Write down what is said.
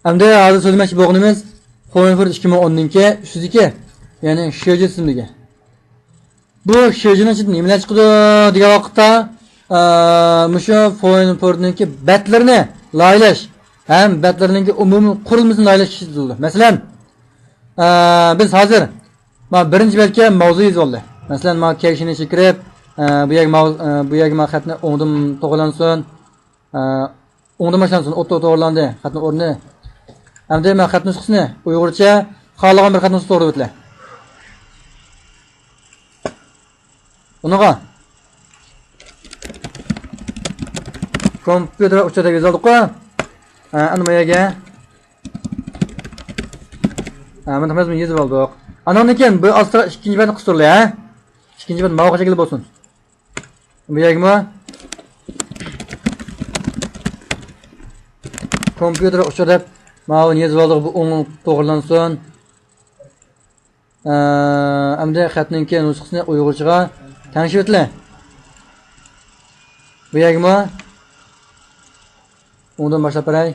Endi hozir so'zlamoqchi bo'lganimiz Xo'nford 2010 302, ya'ni Shoji ismidagi. Bu Shojining ichida nimalar chiqdi degan vaqtda, musho Xo'nfordningki batlarini loyilash ham batlarninki umumiy qurilmasini loyilash ishlatildi. Masalan, biz hozir birinchi balki mavzu yozib oldik. Masalan, keyshini kirib, bu yerga xatni o'ngdim to'g'rilansin, o'ngdim boshlansin, to'g'rilandi xatni o'rni. Endi men xat nusxasini Uyg'urcha xohlagan bir xat nusxasi to'g'ri o'tla. Unaqa kompyuter uchida yozildi-ku. Ana bu yerga mana biz yozib oldik. Andan keyin bu ostida ikkinchi batni qistirlar, ha? İkinci bat mavqa şekilde bo'lsin. Bu yerga kompyuter uchida ma'lum yozib oldik, bu o'ng to'g'rilansin. Endi xatninki nusxasini Uyg'urchaga tangishib o'tla. Bu yerga undan boshlab beray.